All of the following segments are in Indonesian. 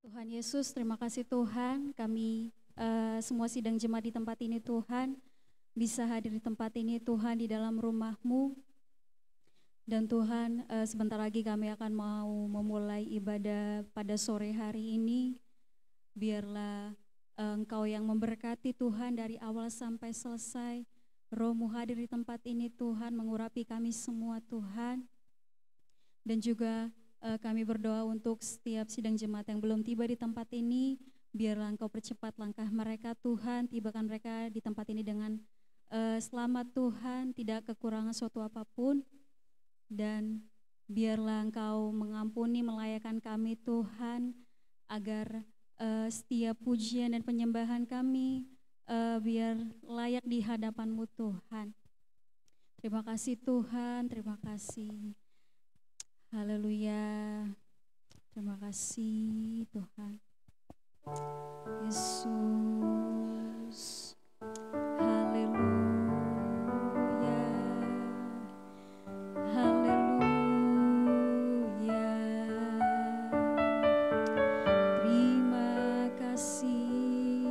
Tuhan Yesus, terima kasih Tuhan, kami semua sidang jemaat di tempat ini Tuhan, bisa hadir di tempat ini Tuhan, di dalam rumah-Mu. Dan Tuhan, sebentar lagi kami akan mau memulai ibadah pada sore hari ini. Biarlah Engkau yang memberkati Tuhan dari awal sampai selesai. Roh-Mu hadir di tempat ini Tuhan, mengurapi kami semua Tuhan. Dan juga kami berdoa untuk setiap sidang jemaat yang belum tiba di tempat ini, biarlah Engkau percepat langkah mereka Tuhan, tibakan mereka di tempat ini dengan selamat Tuhan, tidak kekurangan suatu apapun. Dan biarlah Engkau mengampuni, melayakan kami Tuhan, agar setiap pujian dan penyembahan kami biar layak di hadapan-Mu Tuhan. Terima kasih Tuhan, terima kasih. Haleluya. Terima kasih Tuhan. Yesus. Haleluya. Haleluya. Terima kasih.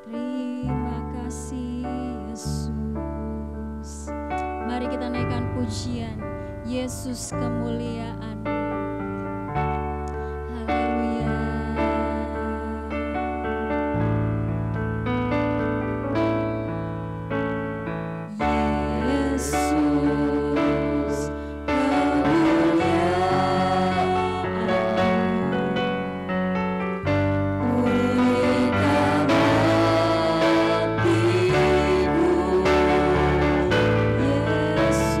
Terima kasih Yesus. Mari kita naikkan pujian. Yesus kemuliaan. Haleluya. Yesus kemuliaan. Pulihkan hatiku. Yesus.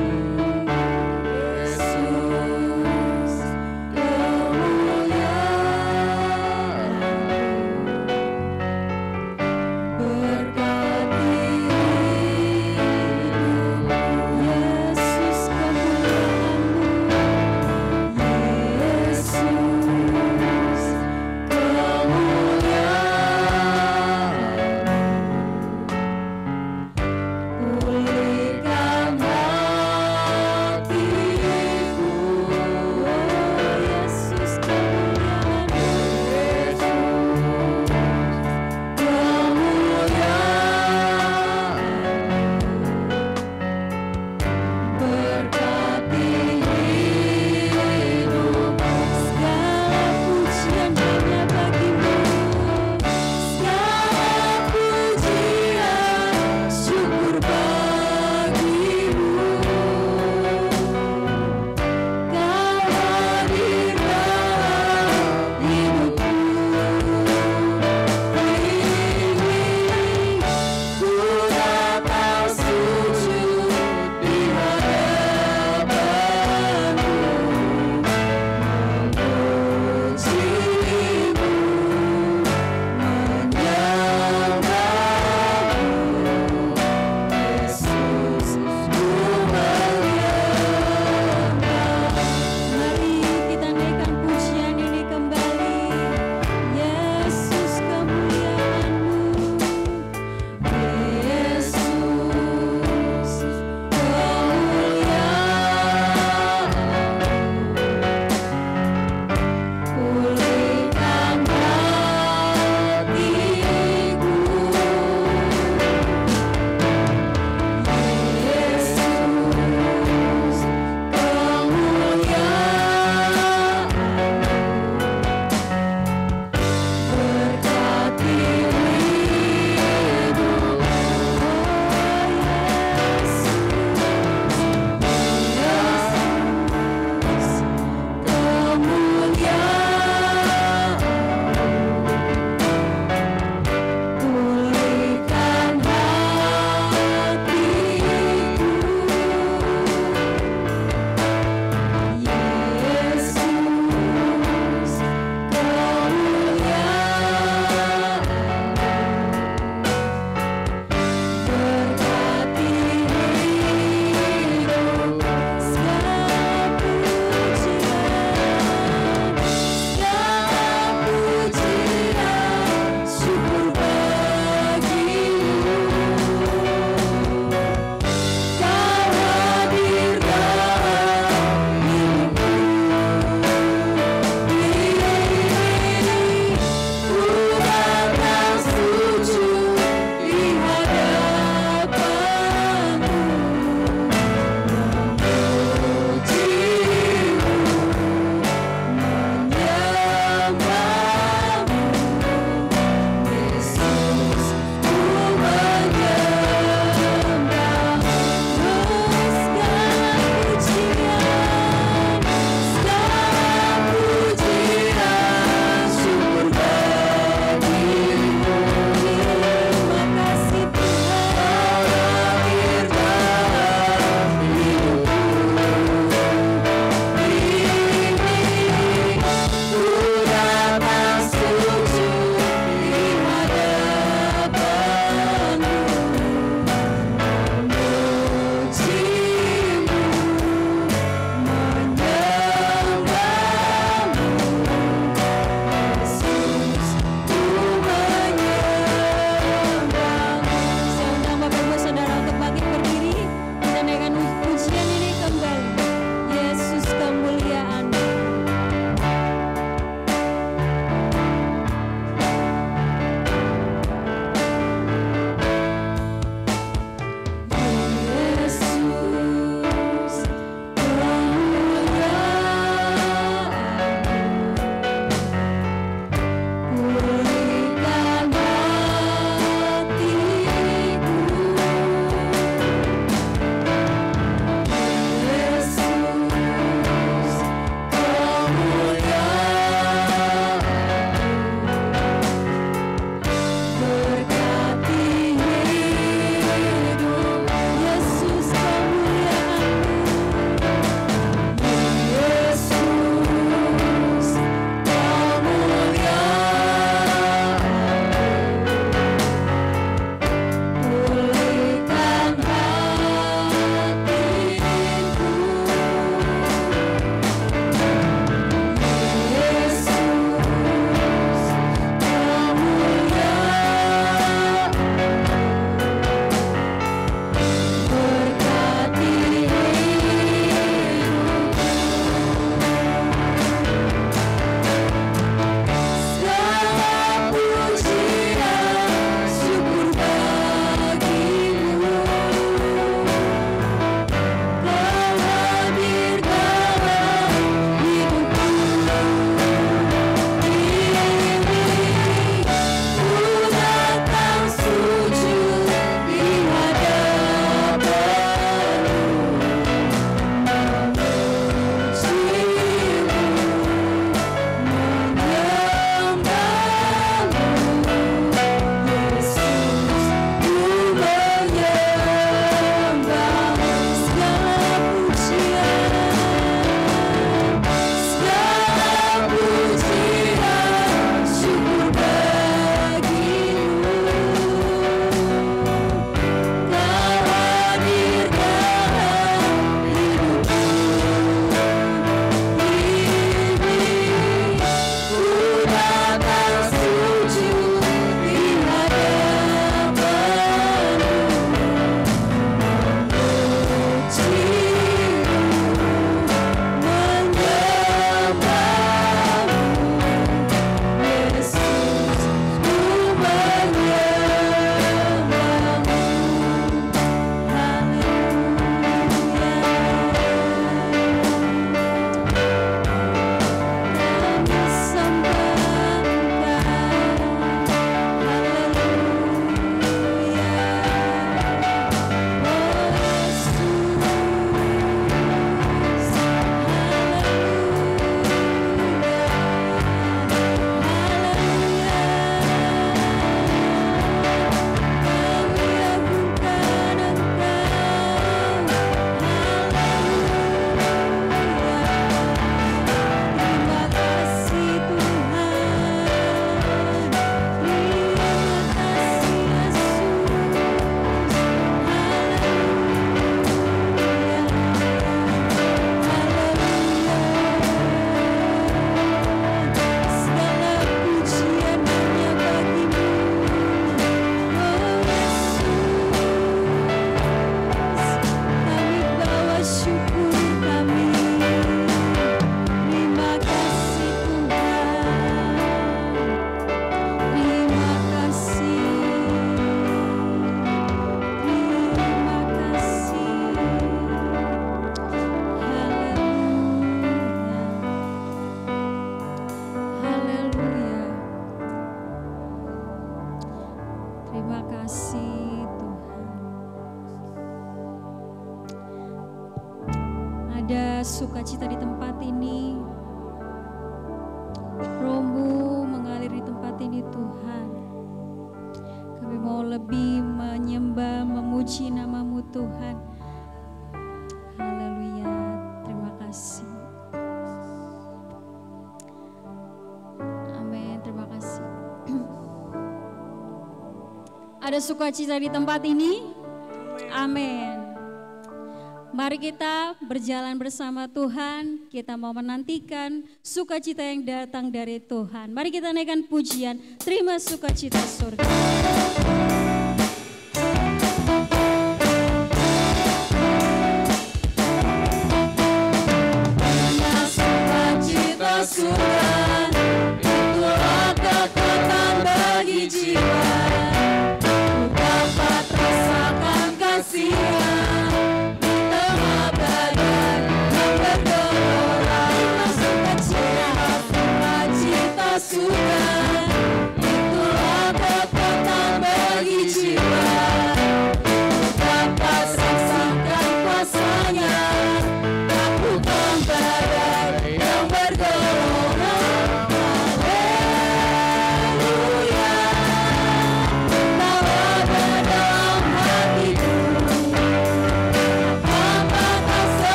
Terima kasih Tuhan. Ada sukacita di tempat ini. Roh-Mu mengalir di tempat ini Tuhan. Kami mau lebih menyembah, memuji nama-Mu Tuhan. Haleluya, terima kasih. Amin, terima kasih. Ada sukacita di tempat ini? Amin. Mari kita berjalan bersama Tuhan. Kita mau menantikan sukacita yang datang dari Tuhan. Mari kita naikkan pujian, terima sukacita surga. Terima sukacita surga, itulah kekuatan bagi jiwa. Dapat rasakan kasih-Nya di tengah badai yang bergelora. Sukacita surga, itulah kekuatan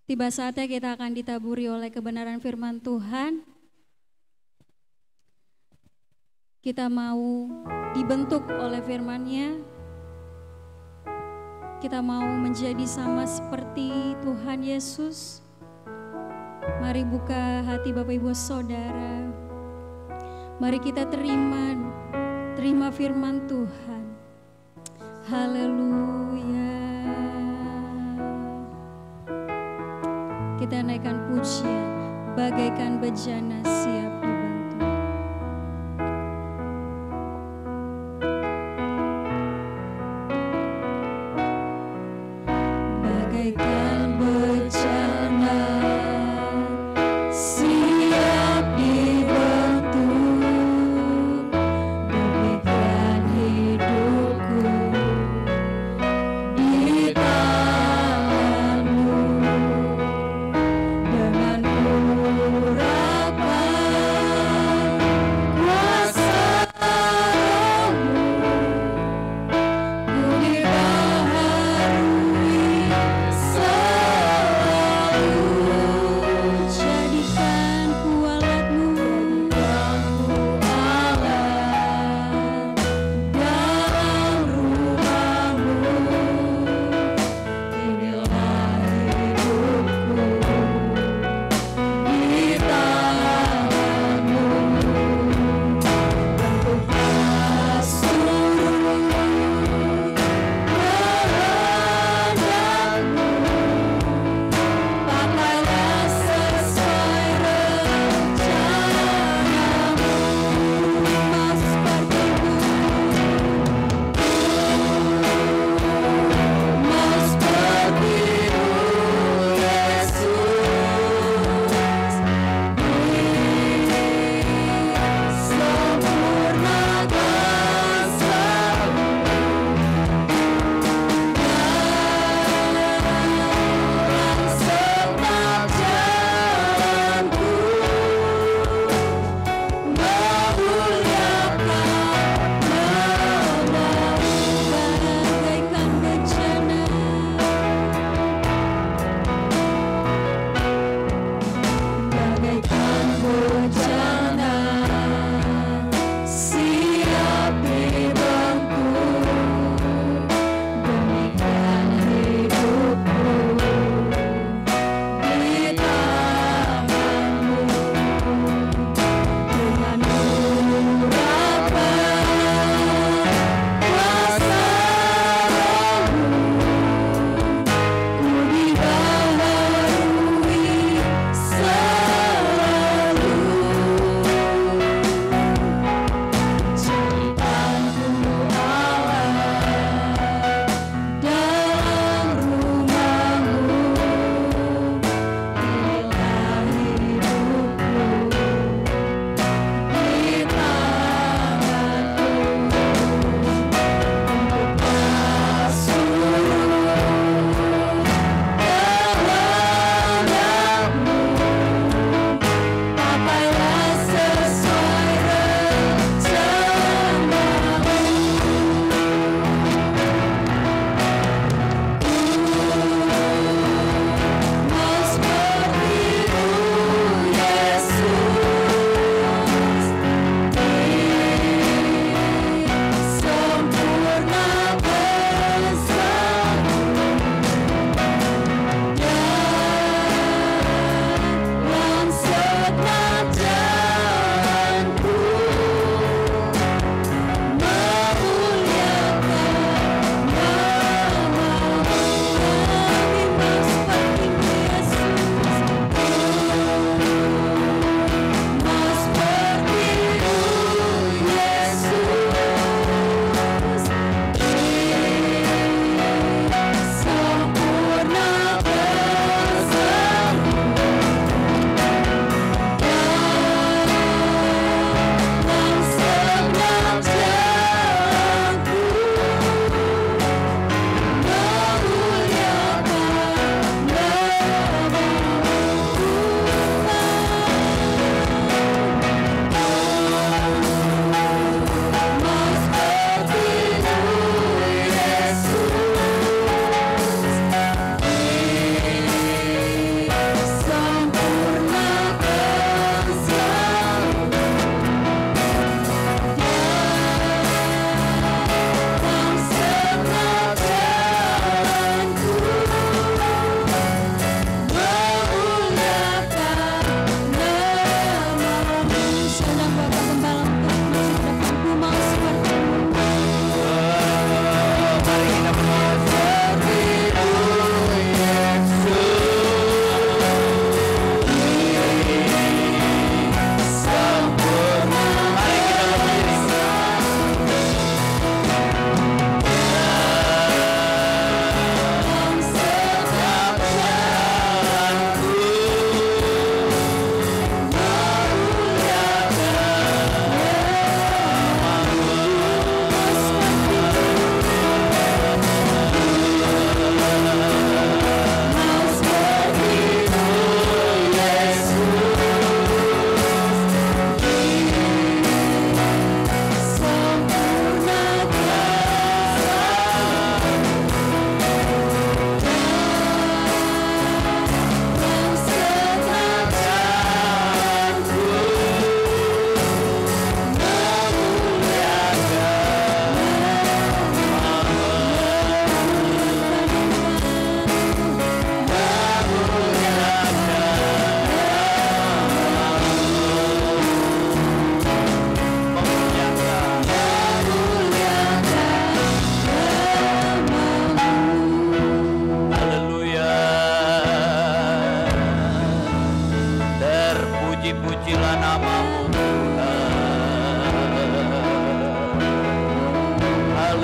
Tiba saatnya kita akan ditaburi oleh kebenaran firman Tuhan. Kita mau dibentuk oleh firman-Nya. Kita mau menjadi sama seperti Tuhan Yesus. Mari buka hati Bapak Ibu Saudara. Mari kita terima firman Tuhan. Haleluya. Kita naikkan pujian bagaikan bejana siap dibantu. Bagaikan bejana siap dibentuk, demikian hidupku di tangan-Mu. Dengan urapan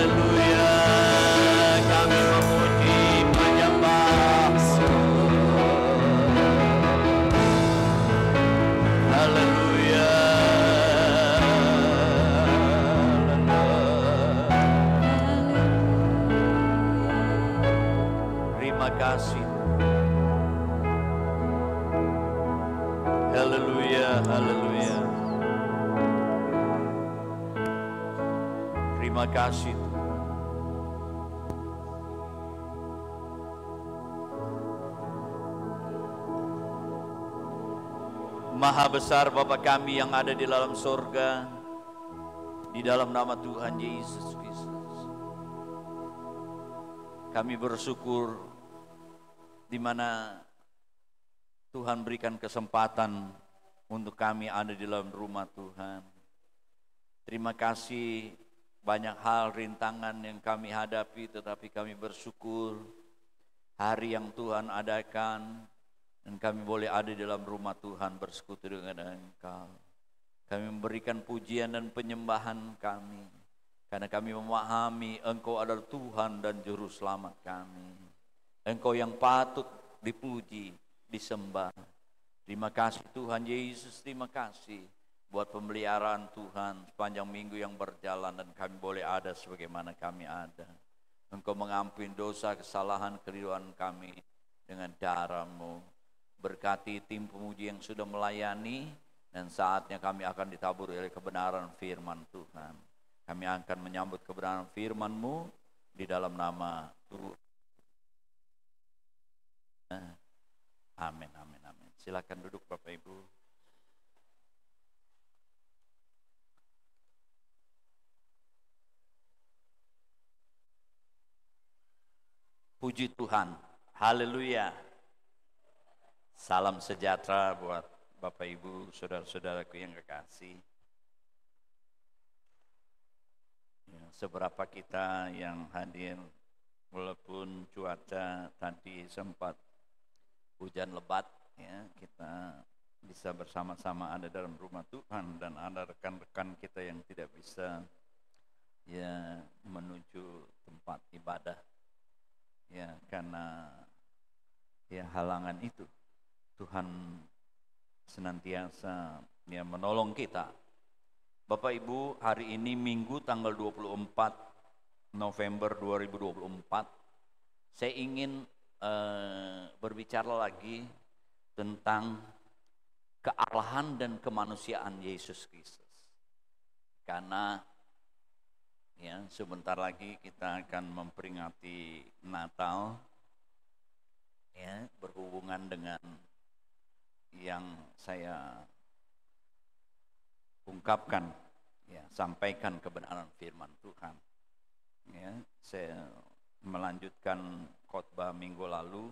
Haleluya, kami memuji menyembah. Haleluya. Terima kasih. Haleluya, haleluya. Terima kasih. Maha besar Bapa kami yang ada di dalam surga, di dalam nama Tuhan Yesus Kristus. Kami bersyukur di mana Tuhan berikan kesempatan untuk kami ada di dalam rumah Tuhan. Terima kasih, banyak hal rintangan yang kami hadapi, tetapi kami bersyukur hari yang Tuhan adakan dan kami boleh ada di dalam rumah Tuhan bersekutu dengan Engkau. Kami memberikan pujian dan penyembahan kami karena kami memahami Engkau adalah Tuhan dan Juru Selamat kami. Engkau yang patut dipuji, disembah. Terima kasih Tuhan Yesus, terima kasih buat pemeliharaan Tuhan sepanjang minggu yang berjalan dan kami boleh ada sebagaimana kami ada. Engkau mengampuni dosa, kesalahan, keliruan kami dengan darah-Mu. Berkati tim pemuji yang sudah melayani dan saatnya kami akan ditabur oleh kebenaran firman Tuhan. Kami akan menyambut kebenaran firman-Mu di dalam nama Tuhan. Amin, amin, amin. Silakan duduk Bapak Ibu. Puji Tuhan. Haleluya. Salam sejahtera buat Bapak Ibu, saudara-saudaraku yang kekasih. Ya, seberapa kita yang hadir, walaupun cuaca tadi sempat hujan lebat, ya, kita bisa bersama-sama ada dalam rumah Tuhan dan ada rekan-rekan kita yang tidak bisa ya menuju tempat ibadah, ya karena ya halangan itu. Tuhan senantiasa ya menolong kita. Bapak Ibu, hari ini Minggu tanggal 24 November 2024, saya ingin berbicara lagi tentang kealahan dan kemanusiaan Yesus Kristus. Karena ya sebentar lagi kita akan memperingati Natal, ya berhubungan dengan yang saya ungkapkan, ya sampaikan kebenaran firman Tuhan. Ya, saya melanjutkan khotbah minggu lalu,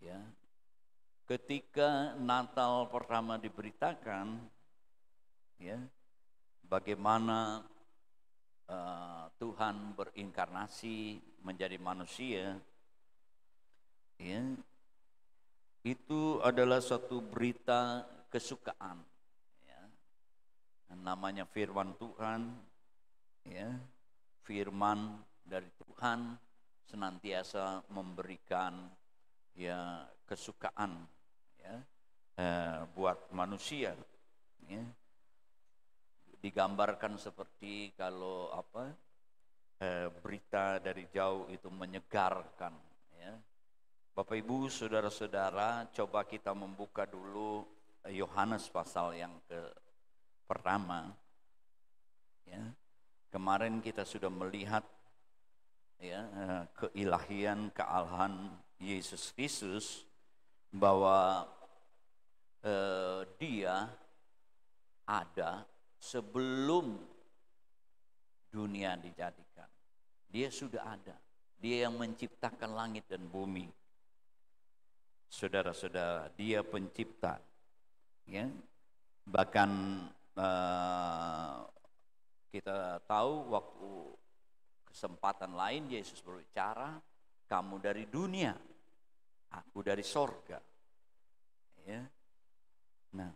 ya ketika Natal pertama diberitakan, ya bagaimana Tuhan berinkarnasi menjadi manusia, ya itu adalah suatu berita kesukaan, ya. Namanya firman Tuhan, ya firman dari Tuhan senantiasa memberikan ya kesukaan, ya buat manusia, ya. Digambarkan seperti kalau berita dari jauh itu menyegarkan, ya. Bapak Ibu, saudara-saudara, coba kita membuka dulu Yohanes pasal yang pertama. Ya. Kemarin kita sudah melihat ya keilahian, kealahan Yesus Kristus, bahwa Dia ada sebelum dunia dijadikan. Dia sudah ada. Dia yang menciptakan langit dan bumi. Saudara-saudara, Dia pencipta, ya. Bahkan kita tahu waktu kesempatan lain Yesus berbicara, kamu dari dunia, aku dari sorga, ya. Nah,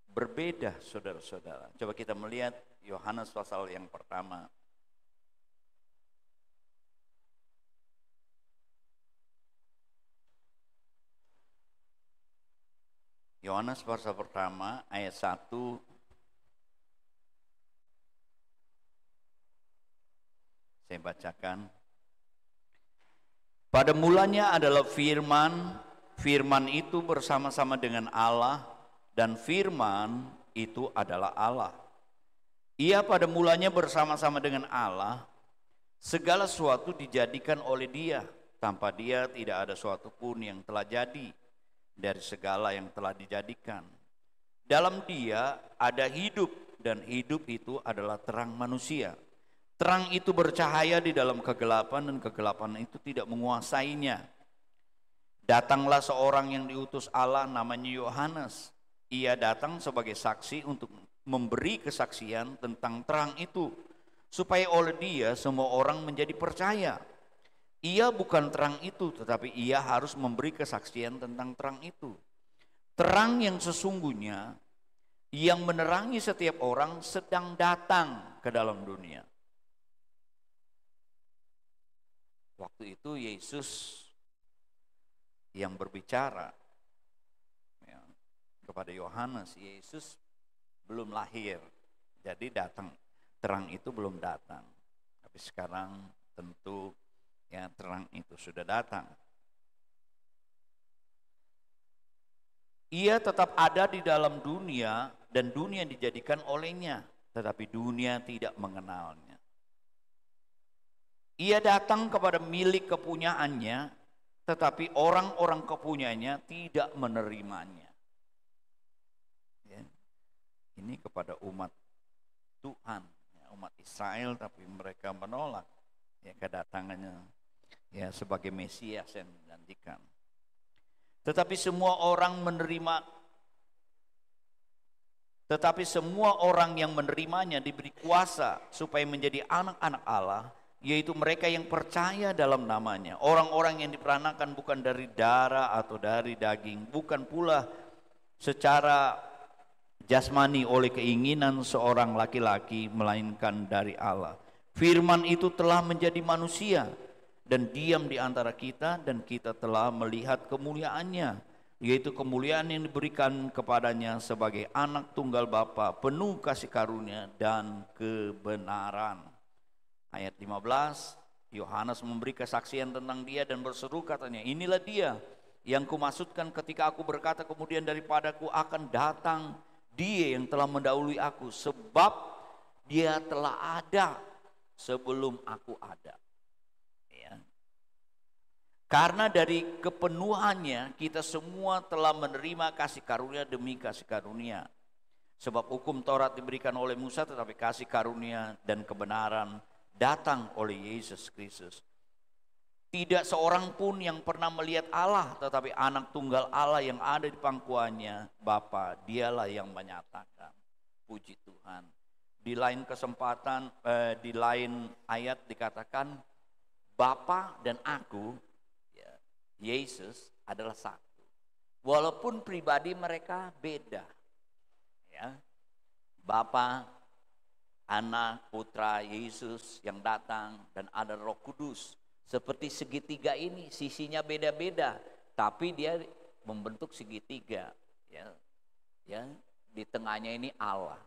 berbeda saudara-saudara. Coba kita melihat Yohanes pasal yang pertama. Yohanes pasal pertama ayat 1 saya bacakan. Pada mulanya adalah firman, firman itu bersama-sama dengan Allah, dan firman itu adalah Allah. Ia pada mulanya bersama-sama dengan Allah, segala sesuatu dijadikan oleh Dia, tanpa Dia tidak ada sesuatu pun yang telah jadi dari segala yang telah dijadikan. Dalam Dia ada hidup, dan hidup itu adalah terang manusia. Terang itu bercahaya di dalam kegelapan, dan kegelapan itu tidak menguasainya. Datanglah seorang yang diutus Allah, namanya Yohanes. Ia datang sebagai saksi untuk memberi kesaksian tentang terang itu, supaya oleh Dia semua orang menjadi percaya. Ia bukan terang itu, tetapi ia harus memberi kesaksian tentang terang itu. Terang yang sesungguhnya, yang menerangi setiap orang, sedang datang ke dalam dunia. Waktu itu Yesus yang berbicara ya, kepada Yohanes. Yesus belum lahir, jadi datang. Terang itu belum datang. Tapi sekarang tentu ya terang itu sudah datang. Ia tetap ada di dalam dunia, dan dunia dijadikan olehnya, tetapi dunia tidak mengenalnya. Ia datang kepada milik kepunyaannya, tetapi orang-orang kepunyaannya tidak menerimanya. Ya. Ini kepada umat Tuhan, ya, umat Israel, tapi mereka menolak ya kedatangannya ya sebagai Mesias yang dijanjikan. Tetapi semua orang yang menerimanya diberi kuasa supaya menjadi anak-anak Allah, yaitu mereka yang percaya dalam namanya. Orang-orang yang diperanakan bukan dari darah atau dari daging, bukan pula secara jasmani oleh keinginan seorang laki-laki, melainkan dari Allah. Firman itu telah menjadi manusia dan diam di antara kita, dan kita telah melihat kemuliaannya, yaitu kemuliaan yang diberikan kepadanya sebagai anak tunggal Bapa, penuh kasih karunia dan kebenaran. Ayat 15, Yohanes memberi kesaksian tentang Dia dan berseru katanya, inilah Dia yang kumaksudkan ketika aku berkata kemudian daripadaku akan datang Dia yang telah mendahului aku, sebab Dia telah ada sebelum aku ada. Ya. Karena dari kepenuhannya kita semua telah menerima kasih karunia demi kasih karunia. Sebab hukum Taurat diberikan oleh Musa, tetapi kasih karunia dan kebenaran datang oleh Yesus Kristus. Tidak seorang pun yang pernah melihat Allah, tetapi anak tunggal Allah yang ada di pangkuannya, Bapa, Dialah yang menyatakan. Puji Tuhan. Di lain kesempatan, di lain ayat dikatakan, Bapa dan aku, ya, Yesus adalah satu. Walaupun pribadi mereka beda. Ya. Bapa, Anak, Putra, Yesus yang datang, dan ada Roh Kudus. Seperti segitiga ini, sisinya beda-beda, tapi dia membentuk segitiga. Ya, ya, di tengahnya ini Allah.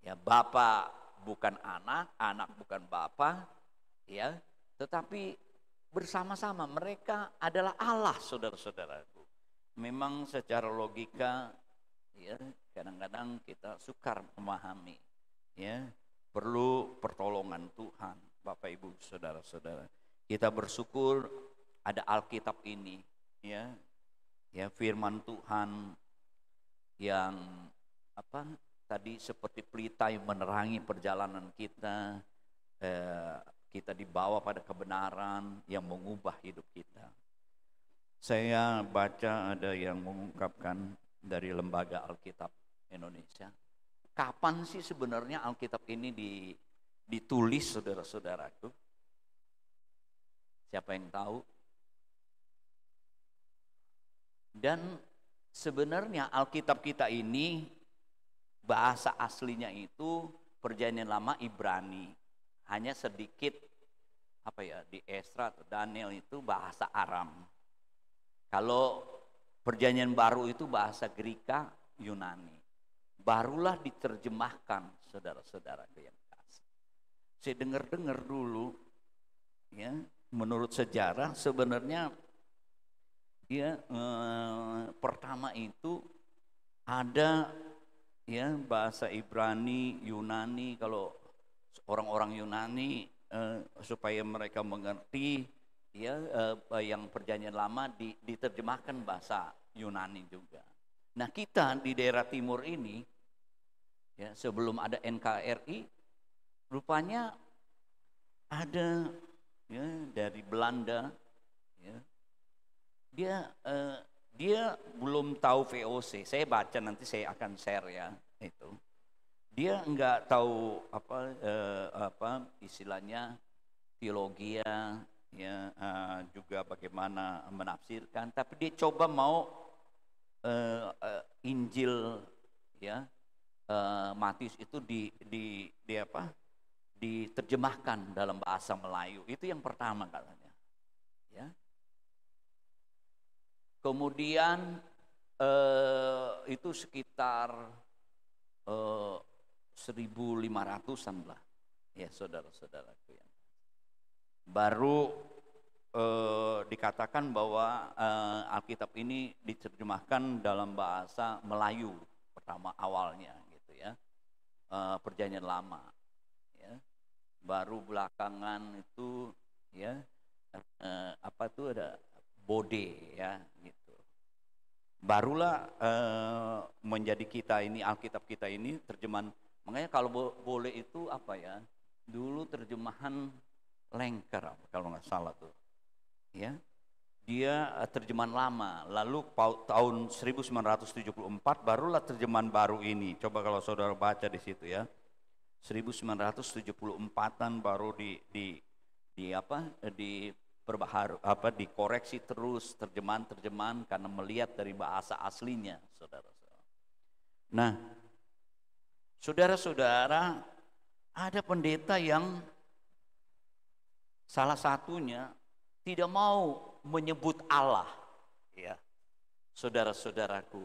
Ya, Bapa bukan anak, anak bukan Bapa, ya, tetapi bersama-sama mereka adalah Allah, saudara-saudaraku. Memang secara logika, ya, kadang-kadang kita sukar memahami, ya, perlu pertolongan Tuhan, Bapak Ibu, saudara-saudara. Kita bersyukur ada Alkitab ini, ya, ya, firman Tuhan yang tadi seperti pelita yang menerangi perjalanan kita, kita dibawa pada kebenaran yang mengubah hidup kita. Saya baca ada yang mengungkapkan dari Lembaga Alkitab Indonesia. Kapan sih sebenarnya Alkitab ini ditulis, saudara-saudaraku? Siapa yang tahu? Dan sebenarnya Alkitab kita ini bahasa aslinya itu Perjanjian Lama Ibrani. Hanya sedikit di Esra atau Daniel itu bahasa Aram. Kalau Perjanjian baru itu bahasa Greka, Yunani. Barulah diterjemahkan, saudara-saudara yang kasih. Saya dengar-dengar dulu, ya, menurut sejarah sebenarnya, ya, pertama itu ada, ya, bahasa Ibrani, Yunani. Kalau orang-orang Yunani, supaya mereka mengerti, ya, yang perjanjian lama diterjemahkan bahasa Yunani juga. Nah, kita di daerah timur ini, ya, sebelum ada NKRI, rupanya ada, ya, dari Belanda, ya, dia belum tahu VOC. Saya baca, nanti saya akan share, ya, itu. Dia enggak tahu apa istilahnya teologia, ya, juga bagaimana menafsirkan, tapi dia coba mau Injil, ya, Matius itu di apa, diterjemahkan dalam bahasa Melayu. Itu yang pertama katanya, ya. Kemudian itu sekitar 1500-an lah, ya, saudara-saudaraku, ya. Baru dikatakan bahwa Alkitab ini diterjemahkan dalam bahasa Melayu pertama awalnya, gitu, ya, perjanjian lama, ya. Baru belakangan itu, ya, apa tuh ada Bode, ya, gitu. Barulah menjadi kita ini, Alkitab kita ini terjemahan. Makanya kalau boleh itu apa, ya, dulu terjemahan Lengker kalau nggak salah tuh, ya, dia terjemahan lama. Lalu tahun 1974 barulah terjemahan baru ini. Coba kalau saudara baca di situ, ya, 1974-an baru dikoreksi terus terjemahan karena melihat dari bahasa aslinya, saudara-saudara. Nah, saudara-saudara, ada pendeta yang salah satunya tidak mau menyebut Allah, ya, saudara-saudaraku,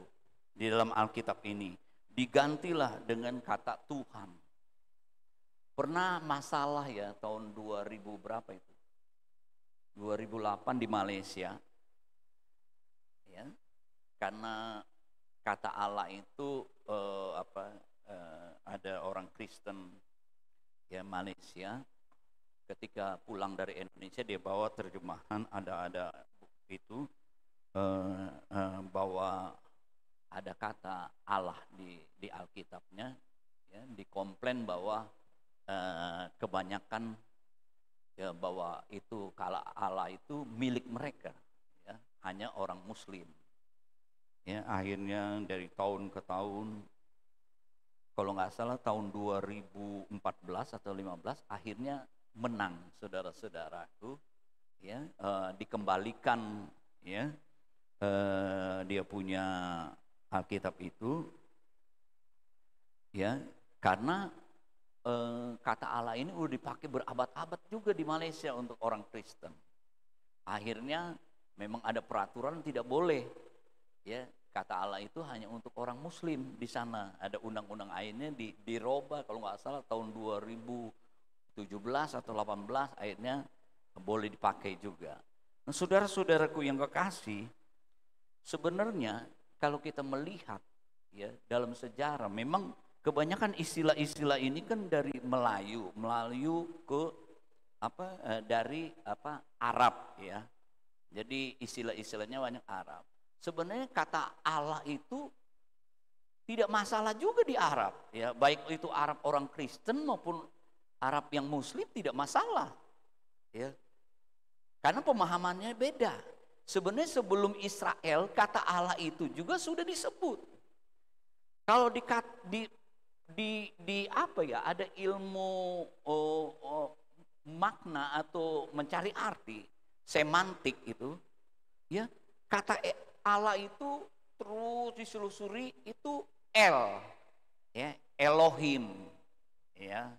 di dalam Alkitab ini digantilah dengan kata Tuhan. Pernah masalah, ya, tahun 2000 berapa itu? 2008 di Malaysia, ya, karena kata Allah itu ada orang Kristen, ya, Malaysia, ketika pulang dari Indonesia dia bawa terjemahan, ada itu bahwa ada kata Allah di Alkitabnya, ya, dikomplain bahwa kebanyakan, ya, bahwa itu kalau Allah itu milik mereka, ya, hanya orang Muslim, ya. Akhirnya dari tahun ke tahun, kalau nggak salah tahun 2014 atau 15 akhirnya menang, saudara-saudaraku, ya, dikembalikan, ya, dia punya Alkitab itu, ya, karena kata Allah ini udah dipakai berabad-abad juga di Malaysia untuk orang Kristen. Akhirnya memang ada peraturan tidak boleh, ya, kata Allah itu hanya untuk orang Muslim di sana. Ada undang-undang akhirnya dirubah kalau nggak salah tahun 2017 atau 18 akhirnya boleh dipakai juga. Nah, saudara-saudaraku yang kekasih, sebenarnya kalau kita melihat, ya, dalam sejarah memang kebanyakan istilah-istilah ini kan dari Melayu ke dari Arab, ya. Jadi istilah-istilahnya banyak Arab. Sebenarnya kata Allah itu tidak masalah juga di Arab, ya, baik itu Arab orang Kristen maupun Arab yang Muslim tidak masalah, ya, karena pemahamannya beda. Sebenarnya sebelum Israel kata Allah itu juga sudah disebut. Kalau di apa, ya, ada ilmu makna atau mencari arti semantik itu, ya, kata Allah itu terus diselusuri itu ya, Elohim, ya.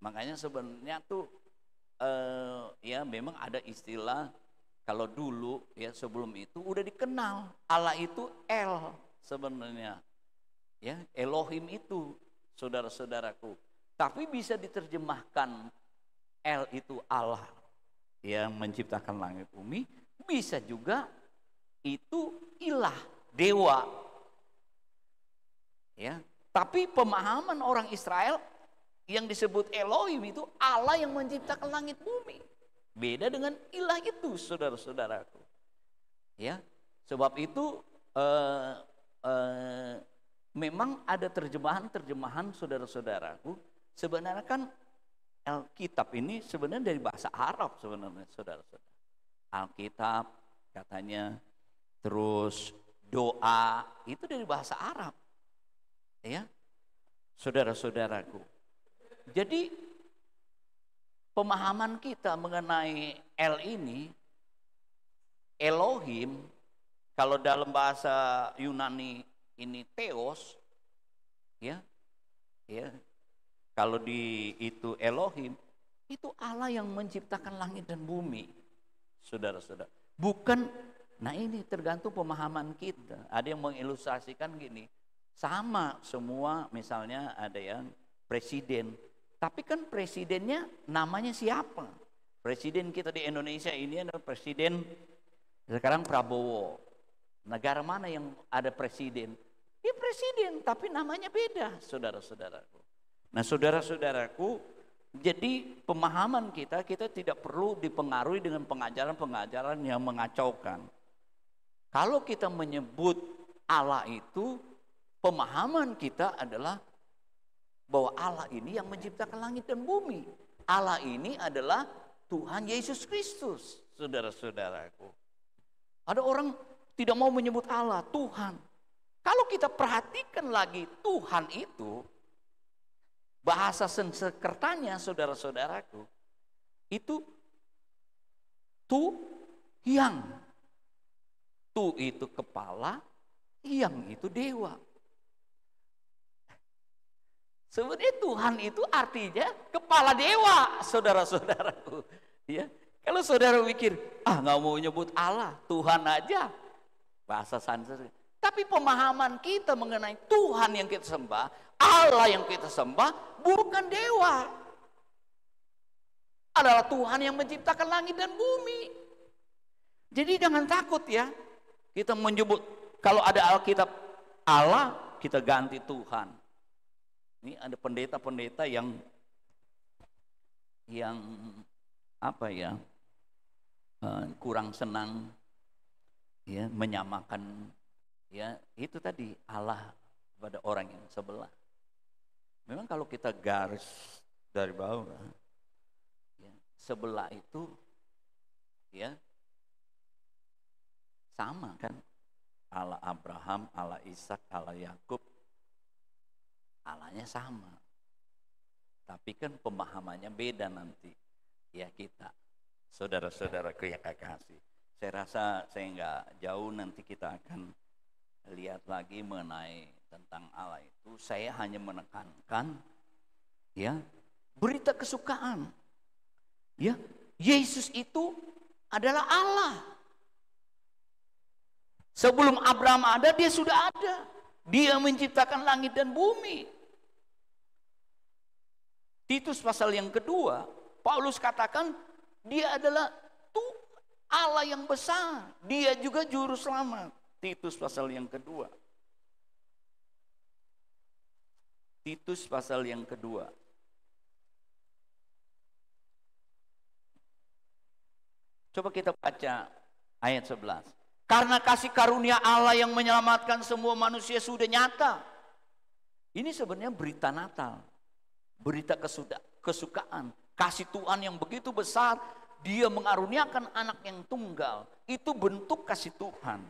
Makanya sebenarnya tuh ya memang ada istilah Kalau dulu ya sebelum itu udah dikenal Allah itu El sebenarnya. Ya, Elohim itu saudara-saudaraku. Tapi bisa diterjemahkan El itu Allah yang menciptakan langit bumi, bisa juga itu ilah, dewa. Ya, tapi pemahaman orang Israel yang disebut Elohim itu Allah yang menciptakan langit bumi. Beda dengan ilah itu, saudara-saudaraku. Ya, sebab itu memang ada terjemahan-terjemahan saudara-saudaraku. Sebenarnya kan Alkitab ini sebenarnya dari bahasa Arab sebenarnya, saudara-saudara. Alkitab katanya, terus doa itu dari bahasa Arab. Ya, saudara-saudaraku. Jadi pemahaman kita mengenai El ini, Elohim, kalau dalam bahasa Yunani ini Theos, ya, kalau di itu Elohim, itu Allah yang menciptakan langit dan bumi, saudara-saudara. Bukan, nah ini tergantung pemahaman kita. Ada yang mengilustrasikan gini, sama semua, misalnya ada yang presiden. Tapi kan presidennya namanya siapa? Presiden kita di Indonesia ini adalah presiden sekarang Prabowo. Negara mana yang ada presiden? Dia presiden, tapi namanya beda, saudara-saudaraku. Nah, saudara-saudaraku, jadi pemahaman kita tidak perlu dipengaruhi dengan pengajaran-pengajaran yang mengacaukan. Kalau kita menyebut Allah itu, pemahaman kita adalah bahwa Allah ini yang menciptakan langit dan bumi. Allah ini adalah Tuhan Yesus Kristus, saudara-saudaraku. Ada orang tidak mau menyebut Allah, Tuhan. Kalau kita perhatikan lagi Tuhan itu, bahasa Sanskertanya, saudara-saudaraku, itu tu yang. Tu itu kepala, yang itu dewa. Sebenarnya Tuhan itu artinya kepala dewa, saudara-saudaraku. Ya, kalau saudara mikir, nggak mau nyebut Allah, Tuhan aja, bahasa Sanskerta. Tapi pemahaman kita mengenai Tuhan yang kita sembah, Allah yang kita sembah, bukan dewa. Adalah Tuhan yang menciptakan langit dan bumi. Jadi jangan takut ya, kita menyebut, kalau ada Alkitab Allah, kita ganti Tuhan. Ini ada pendeta-pendeta yang apa ya, kurang senang ya menyamakan ya itu tadi Allah pada orang yang sebelah. Memang kalau kita garis dari bawah ya, sebelah itu ya sama kan, Allah Abraham, Allah Ishak, Allah Yakub, Allahnya sama, tapi kan pemahamannya beda nanti ya kita, saudara-saudaraku yang kekasih. Saya rasa saya nggak jauh nanti kita akan lihat lagi mengenai tentang Allah itu. Saya hanya menekankan ya berita kesukaan ya, Yesus itu adalah Allah. Sebelum Abraham ada, dia sudah ada. Dia menciptakan langit dan bumi. Titus pasal yang kedua, Paulus katakan dia adalah Allah yang besar. Dia juga juru selamat. Titus pasal yang kedua. Titus pasal yang kedua. Coba kita baca ayat 11. Karena kasih karunia Allah yang menyelamatkan semua manusia sudah nyata. Ini sebenarnya berita Natal. Berita kesukaan. Kasih Tuhan yang begitu besar. Dia mengaruniakan anak yang tunggal. Itu bentuk kasih Tuhan.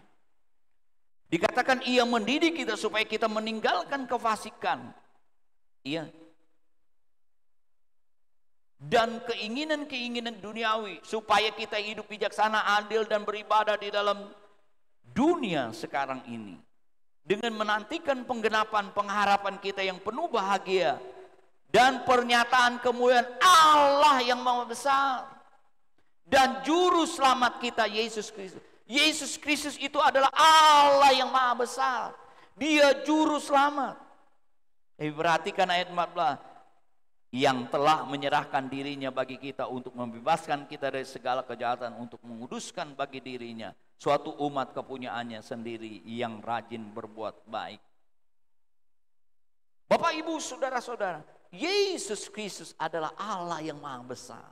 Dikatakan ia mendidik kita supaya kita meninggalkan kefasikan. Iya. Dan keinginan-keinginan duniawi. Supaya kita hidup bijaksana, adil, dan beribadah di dalam dunia sekarang ini, dengan menantikan penggenapan pengharapan kita yang penuh bahagia dan pernyataan kemuliaan Allah yang maha besar. dan juru selamat kita Yesus Kristus. Yesus Kristus itu adalah Allah yang maha besar. Dia juru selamat. Perhatikan ayat 14. Yang telah menyerahkan dirinya bagi kita untuk membebaskan kita dari segala kejahatan, untuk menguduskan bagi dirinya suatu umat kepunyaannya sendiri yang rajin berbuat baik. Bapak, Ibu, saudara-saudara, Yesus Kristus adalah Allah yang maha besar.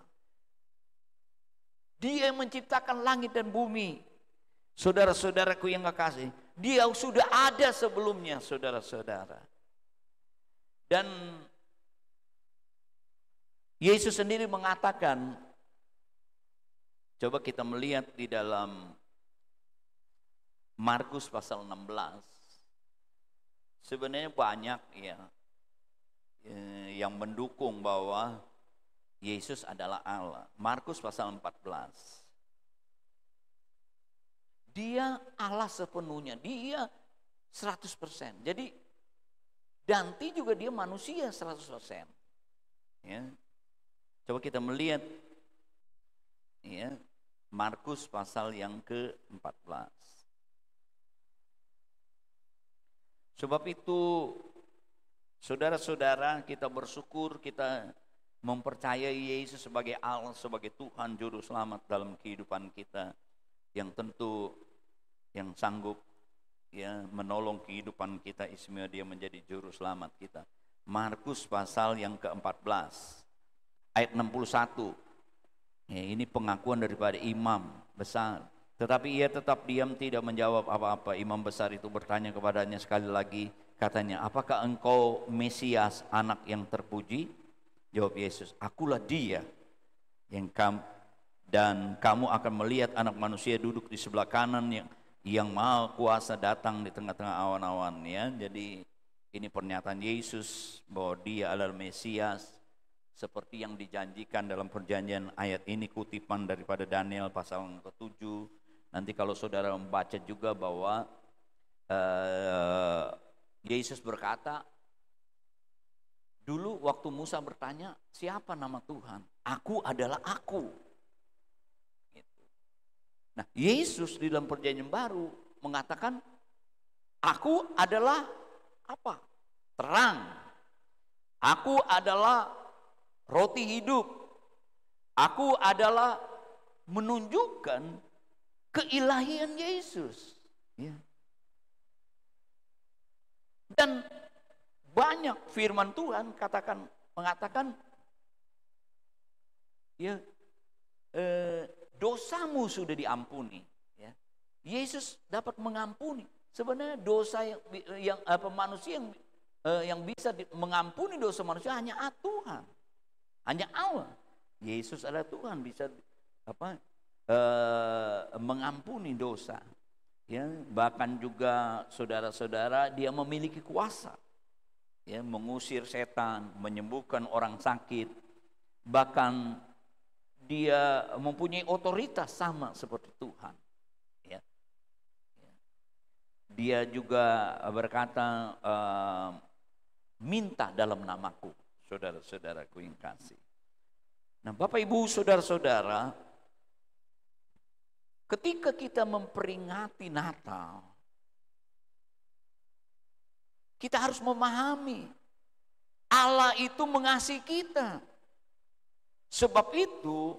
Dia yang menciptakan langit dan bumi. Saudara-saudaraku yang kekasih, Dia sudah ada sebelumnya, saudara-saudara. Dan Yesus sendiri mengatakan, coba kita melihat di dalam Markus pasal 16. Sebenarnya banyak ya yang mendukung bahwa Yesus adalah Allah. Markus pasal 14. Dia Allah sepenuhnya, dia 100%. Jadi Danti juga dia manusia 100%. Ya. Coba kita melihat ya, Markus pasal yang ke-14. Sebab itu saudara-saudara, kita bersyukur, kita mempercayai Yesus sebagai Allah, sebagai Tuhan Juru Selamat dalam kehidupan kita, yang tentu yang sanggup ya menolong kehidupan kita istimewa, Dia menjadi Juru Selamat kita. Markus pasal yang ke-14 ayat 61. Ya, ini pengakuan daripada imam besar. Tetapi ia tetap diam, tidak menjawab apa-apa. Imam besar itu bertanya kepadanya sekali lagi, katanya, apakah engkau Mesias, anak yang terpuji? Jawab Yesus, akulah dia dan kamu akan melihat anak manusia duduk di sebelah kanan yang maha kuasa datang di tengah-tengah awan-awan. Ya, jadi ini pernyataan Yesus bahwa Dia adalah Mesias, seperti yang dijanjikan dalam perjanjian. Ayat ini kutipan daripada Daniel pasal ke-7. Nanti kalau saudara membaca juga bahwa Yesus berkata, dulu waktu Musa bertanya, siapa nama Tuhan? Aku adalah aku. Gitu. Nah, Yesus di dalam perjanjian baru mengatakan, aku adalah apa? Terang. Aku adalah roti hidup. Aku adalah menunjukkan keilahian Yesus. Ya. Dan banyak firman Tuhan mengatakan, ya, dosamu sudah diampuni. Ya. Yesus dapat mengampuni. Sebenarnya dosa yang manusia yang bisa mengampuni dosa manusia hanya Tuhan. Hanya Allah. Yesus adalah Tuhan, bisa mengampuni dosa. Ya, bahkan juga saudara-saudara, Dia memiliki kuasa. Ya, mengusir setan, menyembuhkan orang sakit. Bahkan Dia mempunyai otoritas sama seperti Tuhan. Ya. Dia juga berkata, minta dalam namaku. Saudara-saudaraku yang kasih. Nah, Bapak Ibu, saudara-saudara, ketika kita memperingati Natal, kita harus memahami Allah itu mengasihi kita. Sebab itu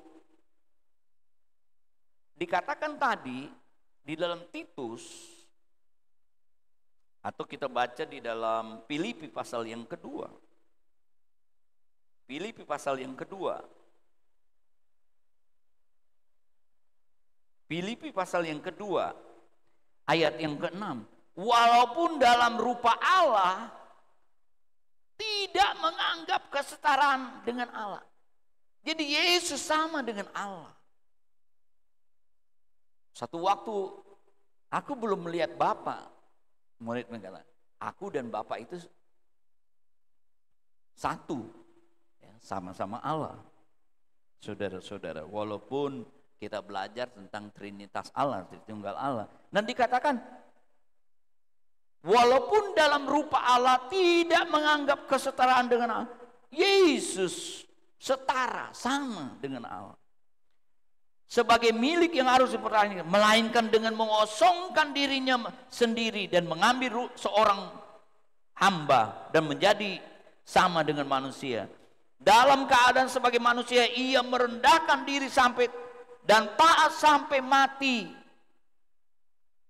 dikatakan tadi di dalam Titus, atau kita baca di dalam Filipi pasal yang kedua. Filipi pasal yang kedua. Filipi pasal yang kedua, ayat yang ke-6. Walaupun dalam rupa Allah, tidak menganggap kesetaraan dengan Allah. Jadi Yesus sama dengan Allah. Satu waktu, aku belum melihat Bapa. Murid mengatakan, aku dan Bapa itu satu. Sama-sama Allah. Saudara-saudara, walaupun kita belajar tentang Trinitas Allah, Tritunggal Allah, dan dikatakan walaupun dalam rupa Allah tidak menganggap kesetaraan dengan Allah, Yesus setara, sama dengan Allah. sebagai milik yang harus dipertahankan, melainkan dengan mengosongkan dirinya sendiri dan mengambil seorang hamba dan menjadi sama dengan manusia. Dalam keadaan sebagai manusia, ia merendahkan diri sampai dan taat sampai mati,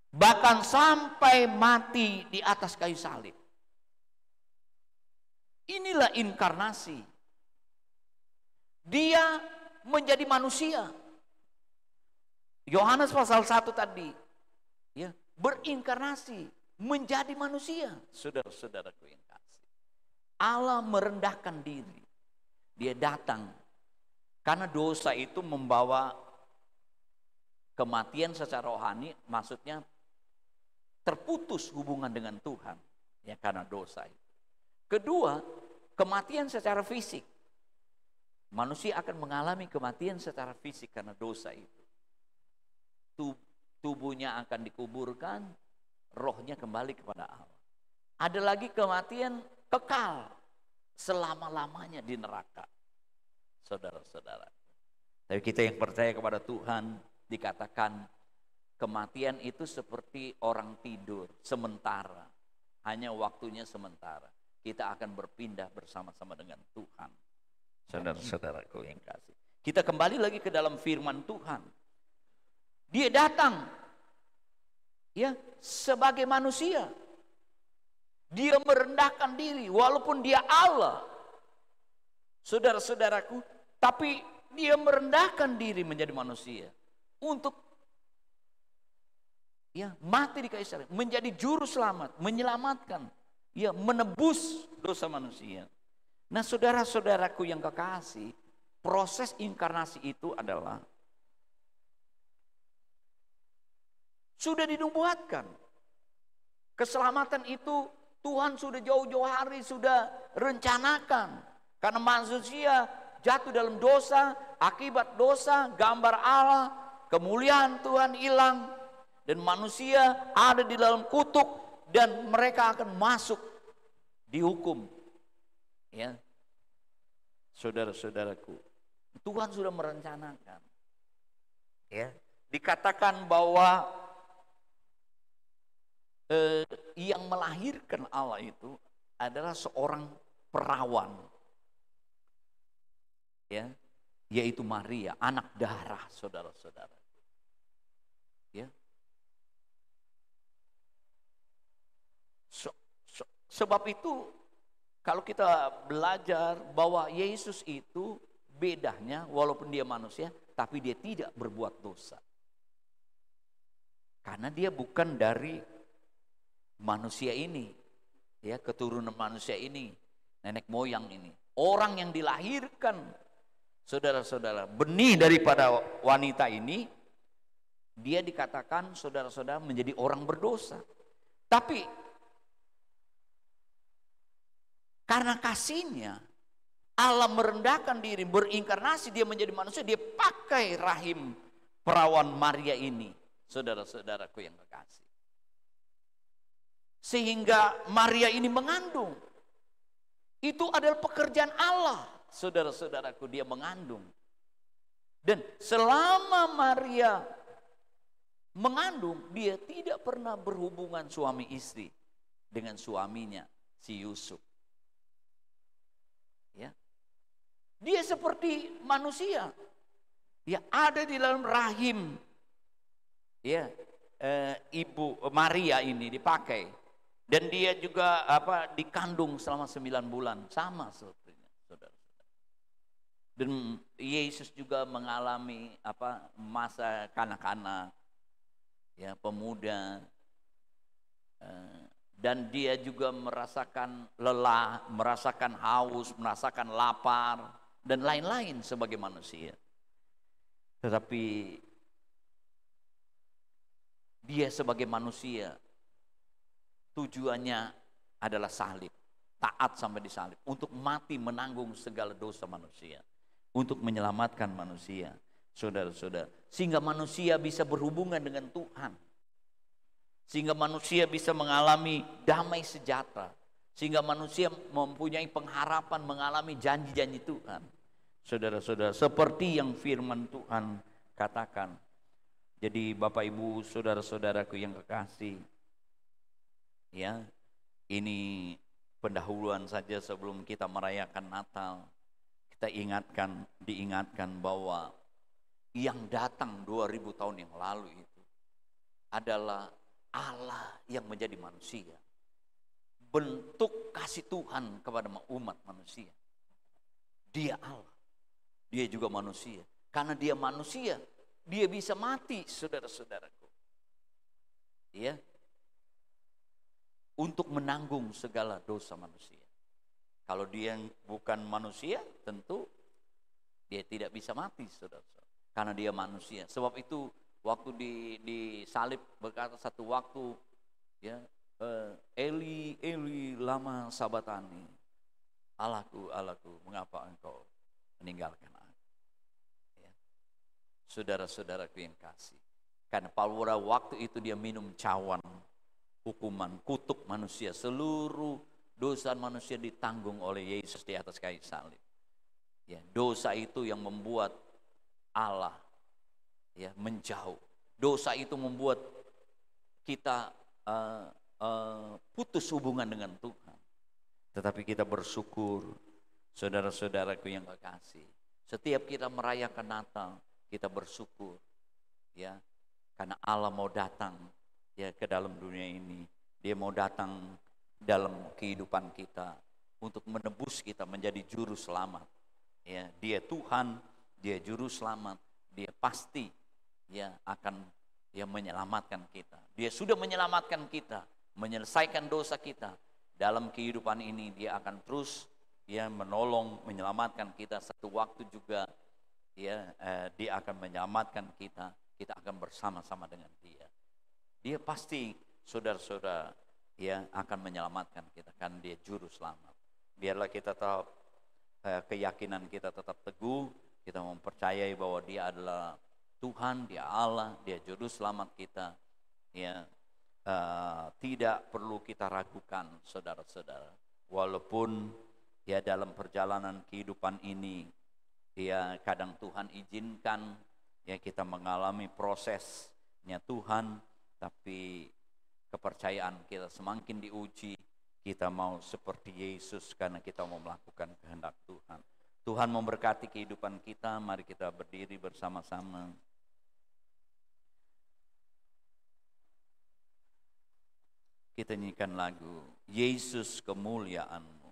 bahkan sampai mati di atas kayu salib. Inilah inkarnasi. Dia menjadi manusia. Yohanes pasal 1 tadi, ya, berinkarnasi, menjadi manusia. Saudara-saudaraku yang kasih, Allah merendahkan diri. Dia datang karena dosa itu membawa kematian secara rohani, maksudnya terputus hubungan dengan Tuhan, ya, karena dosa itu. Kedua, kematian secara fisik. Manusia akan mengalami kematian secara fisik karena dosa itu. Tubuhnya akan dikuburkan, rohnya kembali kepada Allah. Ada lagi kematian kekal, selama-lamanya di neraka. Saudara-saudara, tapi kita yang percaya kepada Tuhan, dikatakan kematian itu seperti orang tidur sementara, hanya waktunya sementara. Kita akan berpindah bersama-sama dengan Tuhan. Saudara-saudaraku yang kasih, kita kembali lagi ke dalam firman Tuhan. Dia datang, ya, sebagai manusia. Dia merendahkan diri walaupun dia Allah. Saudara-saudaraku, tapi dia merendahkan diri menjadi manusia untuk, ya, mati di kayu salib, menjadi juru selamat, menyelamatkan, ya, menebus dosa manusia. Nah, saudara-saudaraku yang kekasih, proses inkarnasi itu adalah sudah dinubuatkan. Keselamatan itu Tuhan sudah jauh-jauh hari sudah rencanakan. Karena manusia jatuh dalam dosa, akibat dosa, gambar Allah, kemuliaan Tuhan hilang, dan manusia ada di dalam kutuk, dan mereka akan masuk dihukum. Ya, saudara-saudaraku, Tuhan sudah merencanakan. Ya, dikatakan bahwa yang melahirkan Allah itu adalah seorang perawan, ya, yaitu Maria, anak darah, saudara-saudara. Ya, sebab itu kalau kita belajar bahwa Yesus itu bedanya, walaupun dia manusia, tapi dia tidak berbuat dosa, karena dia bukan dari manusia ini, ya, keturunan manusia ini, nenek moyang ini. Orang yang dilahirkan, saudara-saudara, benih daripada wanita ini, dia dikatakan, saudara-saudara, menjadi orang berdosa. Tapi karena kasihnya, Allah merendahkan diri, berinkarnasi, dia menjadi manusia, dia pakai rahim perawan Maria ini, saudara-saudaraku yang kekasih. Sehingga Maria ini mengandung. Itu adalah pekerjaan Allah, saudara-saudaraku, dia mengandung. Dan selama Maria mengandung, dia tidak pernah berhubungan suami istri dengan suaminya, si Yusuf. Ya, dia seperti manusia, dia ada di dalam rahim, ya, ibu Maria ini dipakai. Dan dia juga dikandung selama 9 bulan, sama sepertinya, saudara-saudara. Dan Yesus juga mengalami masa kanak-kanak, ya, pemuda, dan dia juga merasakan lelah, merasakan haus, merasakan lapar, dan lain-lain sebagai manusia. Tetapi dia sebagai manusia, tujuannya adalah salib, taat sampai disalib, untuk mati menanggung segala dosa manusia, untuk menyelamatkan manusia, saudara-saudara, sehingga manusia bisa berhubungan dengan Tuhan, sehingga manusia bisa mengalami damai sejahtera, sehingga manusia mempunyai pengharapan mengalami janji-janji Tuhan. Saudara-saudara, seperti yang firman Tuhan katakan. Jadi Bapak Ibu saudara-saudaraku yang kekasih, ya, ini pendahuluan saja sebelum kita merayakan Natal. Kita diingatkan bahwa yang datang 2000 tahun yang lalu itu adalah Allah yang menjadi manusia. Bentuk kasih Tuhan kepada umat manusia. Dia Allah, dia juga manusia. Karena dia manusia, dia bisa mati, saudara-saudaraku. Ya, untuk menanggung segala dosa manusia. Kalau dia bukan manusia, tentu dia tidak bisa mati, saudara-saudara. Karena dia manusia. Sebab itu waktu disalib berkata satu waktu, ya, Eli, Eli, lama sabatani. Allahku, Allahku, mengapa engkau meninggalkan aku? Ya. Saudara-saudaraku yang kasih. Karena pada waktu itu dia minum cawan, hukuman, kutuk manusia. Seluruh dosa manusia ditanggung oleh Yesus di atas kayu salib. Ya, dosa itu yang membuat Allah, ya, menjauh. Dosa itu membuat kita putus hubungan dengan Tuhan. Tetapi kita bersyukur, saudara-saudaraku yang kekasih. Setiap kita merayakan Natal, kita bersyukur, ya, karena Allah mau datang, ya, ke dalam dunia ini. Dia mau datang dalam kehidupan kita untuk menebus kita menjadi juru selamat. Ya, dia Tuhan, dia juru selamat, dia pasti, ya, akan, ya, menyelamatkan kita. Dia sudah menyelamatkan kita, menyelesaikan dosa kita. Dalam kehidupan ini dia akan terus, ya, menolong, menyelamatkan kita. Satu waktu juga, ya, dia akan menyelamatkan kita. Kita akan bersama-sama dengan dia. Dia pasti, saudara-saudara, ya, akan menyelamatkan kita, kan dia juru selamat. Biarlah kita tetap, keyakinan kita tetap teguh, kita mempercayai bahwa dia adalah Tuhan, dia Allah, dia juru selamat kita. Ya, tidak perlu kita ragukan, saudara-saudara. Walaupun, ya, dalam perjalanan kehidupan ini, ya, kadang Tuhan izinkan, ya, kita mengalami prosesnya Tuhan, tapi kepercayaan kita semakin diuji. Kita mau seperti Yesus karena kita mau melakukan kehendak Tuhan. Tuhan memberkati kehidupan kita. Mari kita berdiri bersama-sama. Kita nyanyikan lagu Yesus kemuliaanmu.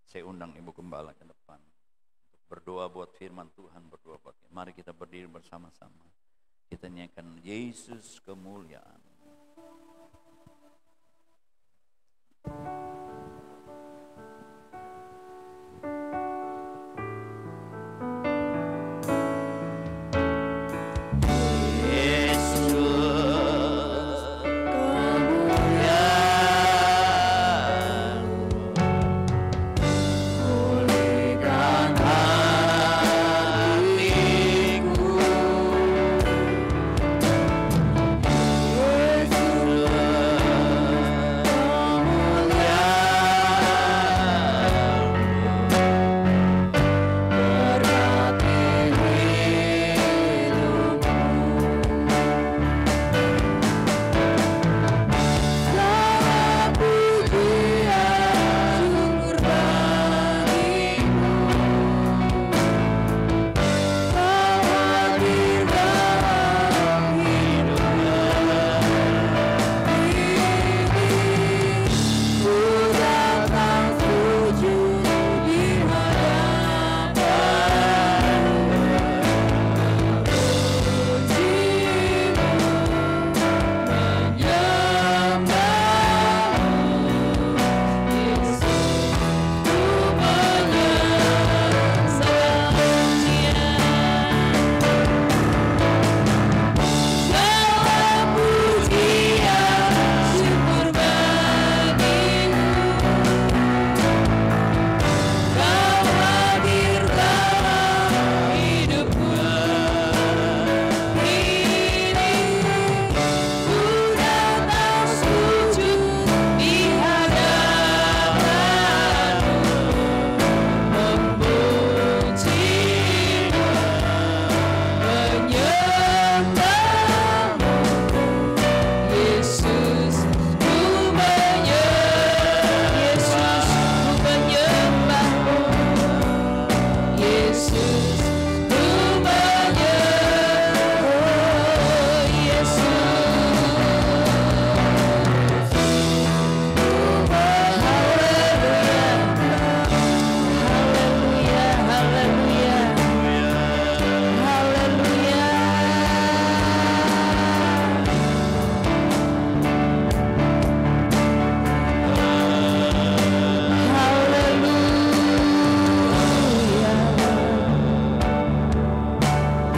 Saya undang Ibu Gembala ke depan untuk berdoa buat firman Tuhan, berdoa buat kita. Mari kita berdiri bersama-sama. Kita nyanyikan Yesus kemuliaan. Yesus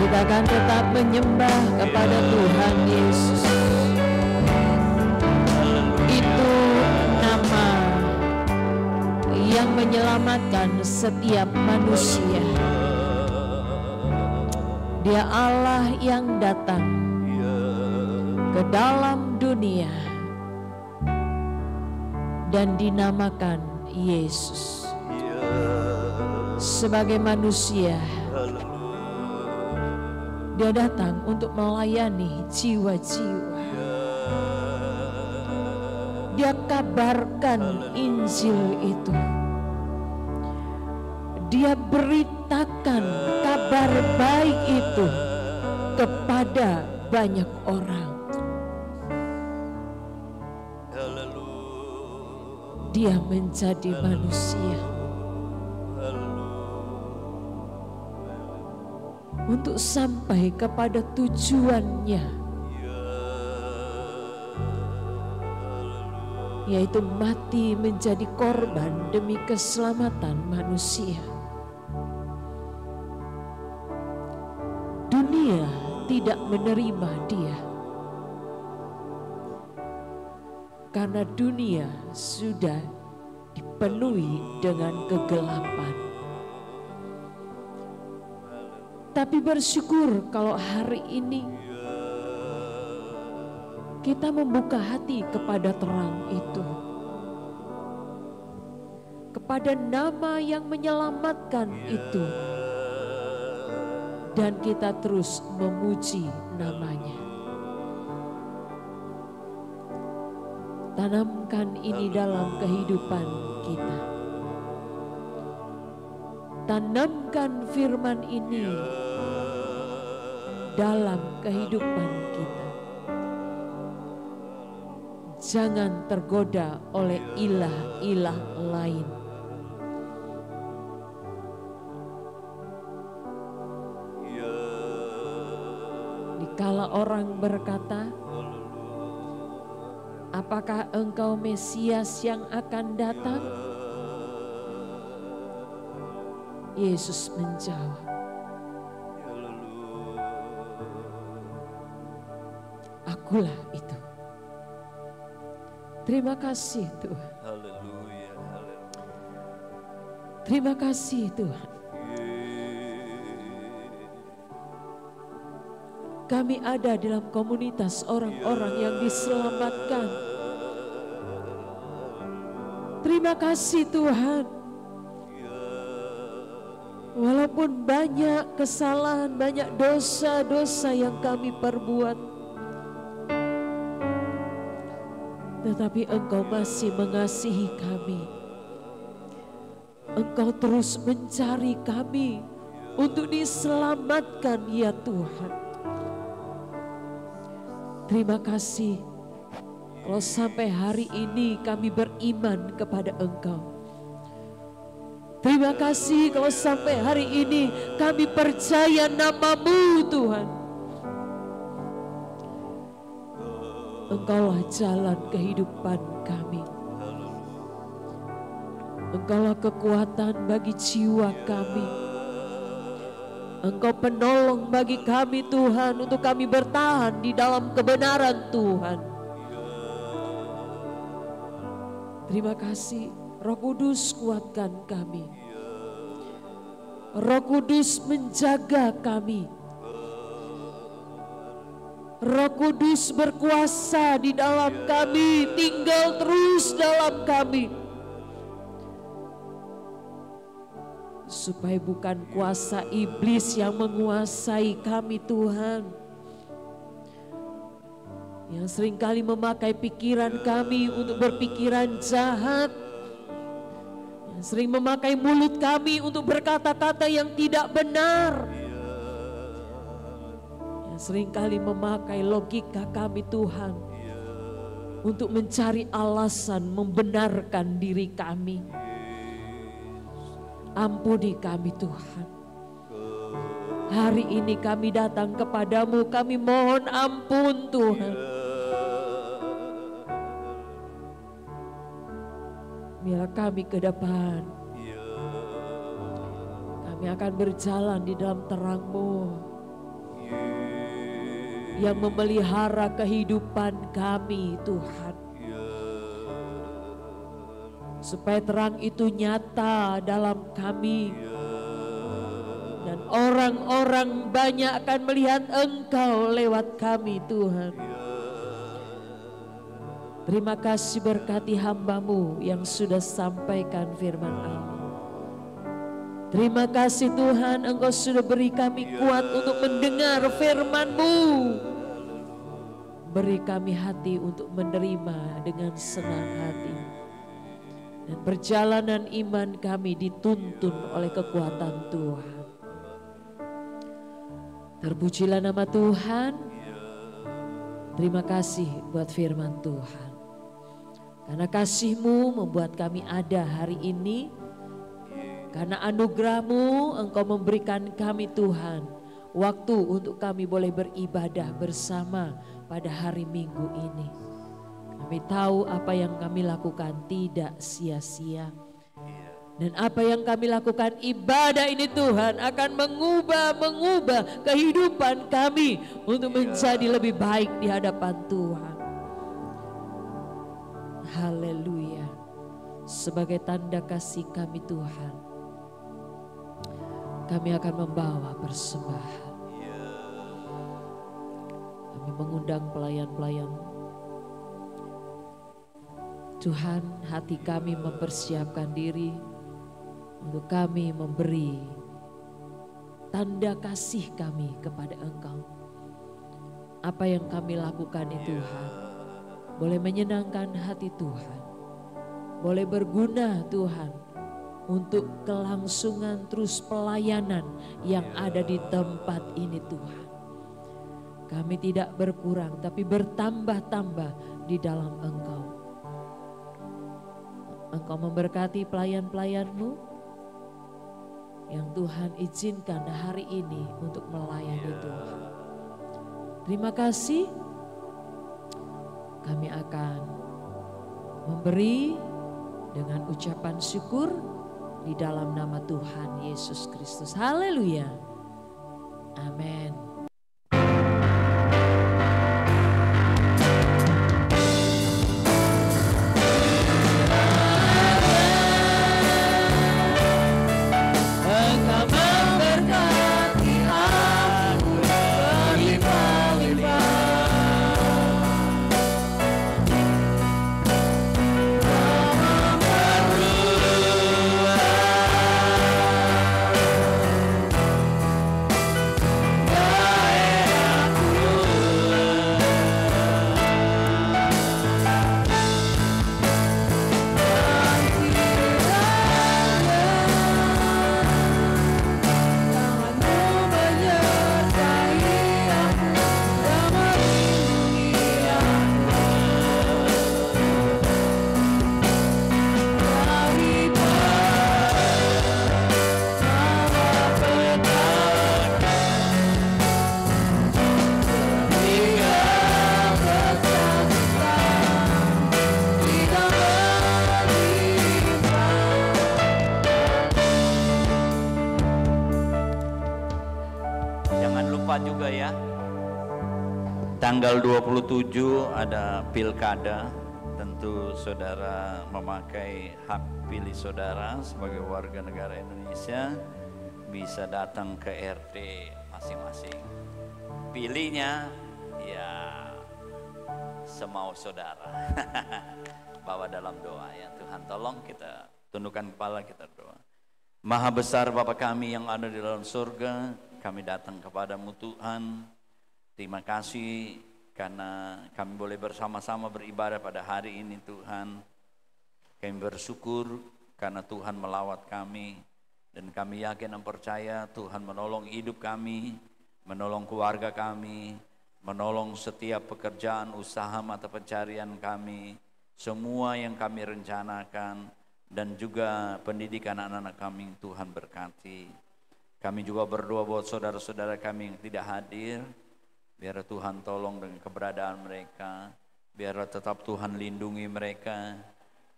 Kita akan tetap menyembah kepada Tuhan Yesus. Itu nama yang menyelamatkan setiap manusia. Dia Allah yang datang ke dalam dunia dan dinamakan Yesus. Sebagai manusia, Dia datang untuk melayani jiwa-jiwa. Dia kabarkan Injil itu. Dia beritakan kabar baik itu kepada banyak orang. Dia menjadi manusia untuk sampai kepada tujuannya, yaitu mati menjadi korban demi keselamatan manusia. Dunia tidak menerima Dia karena dunia sudah dipenuhi dengan kegelapan. Tapi bersyukur kalau hari ini kita membuka hati kepada terang itu, kepada nama yang menyelamatkan itu, dan kita terus memuji namanya. Tanamkan ini dalam kehidupan kita. Tanamkan firman ini dalam kehidupan kita. Jangan tergoda oleh ilah-ilah lain. Dikala orang berkata, apakah engkau Mesias yang akan datang? Yesus menjawab, akulah itu. Terima kasih Tuhan. Terima kasih Tuhan. Kami ada dalam komunitas orang-orang yang diselamatkan. Terima kasih Tuhan. Walaupun banyak kesalahan, banyak dosa-dosa yang kami perbuat, tetapi Engkau masih mengasihi kami. Engkau terus mencari kami untuk diselamatkan ya Tuhan. Terima kasih kalau sampai hari ini kami beriman kepada Engkau. Terima kasih kalau sampai hari ini kami percaya nama-Mu Tuhan. Engkaulah jalan kehidupan kami. Engkaulah kekuatan bagi jiwa kami. Engkau penolong bagi kami Tuhan, untuk kami bertahan di dalam kebenaran Tuhan. Terima kasih Roh Kudus, kuatkan kami. Roh Kudus menjaga kami. Roh Kudus berkuasa di dalam kami, tinggal terus dalam kami. Supaya bukan kuasa iblis yang menguasai kami Tuhan, yang seringkali memakai pikiran kami untuk berpikiran jahat, yang sering memakai mulut kami untuk berkata-kata yang tidak benar, yang seringkali memakai logika kami Tuhan untuk mencari alasan membenarkan diri kami. Ampuni kami Tuhan. Hari ini kami datang kepadamu, kami mohon ampun Tuhan. Biarlah kami ke depan, kami akan berjalan di dalam terang-Mu. yang memelihara kehidupan kami Tuhan. Supaya terang itu nyata dalam kami. Dan orang-orang banyak akan melihat Engkau lewat kami Tuhan. Terima kasih berkati hamba-Mu yang sudah sampaikan firman Allah. Terima kasih Tuhan, Engkau sudah beri kami kuat untuk mendengar firman-Mu. Beri kami hati untuk menerima dengan senang hati. Dan perjalanan iman kami dituntun oleh kekuatan Tuhan. Terpujilah nama Tuhan. Terima kasih buat firman Tuhan. Karena kasih-Mu membuat kami ada hari ini. Karena anugerah-Mu Engkau memberikan kami Tuhan waktu untuk kami boleh beribadah bersama pada hari Minggu ini. Kami tahu apa yang kami lakukan tidak sia-sia. Dan apa yang kami lakukan ibadah ini Tuhan akan mengubah kehidupan kami untuk menjadi lebih baik di hadapan Tuhan. Haleluya. Sebagai tanda kasih kami Tuhan, kami akan membawa persembahan. Kami mengundang pelayan-pelayan. Tuhan, hati kami mempersiapkan diri untuk kami memberi tanda kasih kami kepada Engkau. Apa yang kami lakukan itu Tuhan boleh menyenangkan hati Tuhan, boleh berguna Tuhan untuk kelangsungan terus pelayanan yang ada di tempat ini Tuhan. Kami tidak berkurang tapi bertambah-tambah di dalam Engkau. Engkau memberkati pelayan-pelayan-Mu yang Tuhan izinkan hari ini untuk melayani Tuhan. Terima kasih. Kami akan memberi dengan ucapan syukur di dalam nama Tuhan Yesus Kristus. Haleluya. Amin. Juga ya, tanggal 27 ada pilkada. Tentu saudara memakai hak pilih saudara sebagai warga negara Indonesia, bisa datang ke RT masing-masing. Pilihnya ya semau saudara. Bawa dalam doa ya. Tuhan tolong kita tundukkan kepala, kita doa. Maha besar Bapa kami yang ada di dalam surga, kami datang kepadamu Tuhan. Terima kasih karena kami boleh bersama-sama beribadah pada hari ini Tuhan. Kami bersyukur karena Tuhan melawat kami. Dan kami yakin dan percaya Tuhan menolong hidup kami, menolong keluarga kami, menolong setiap pekerjaan, usaha, mata pencarian kami. Semua yang kami rencanakan dan juga pendidikan anak-anak kami Tuhan berkati. Kami juga berdoa buat saudara-saudara kami yang tidak hadir. Biar Tuhan tolong dengan keberadaan mereka. Biar tetap Tuhan lindungi mereka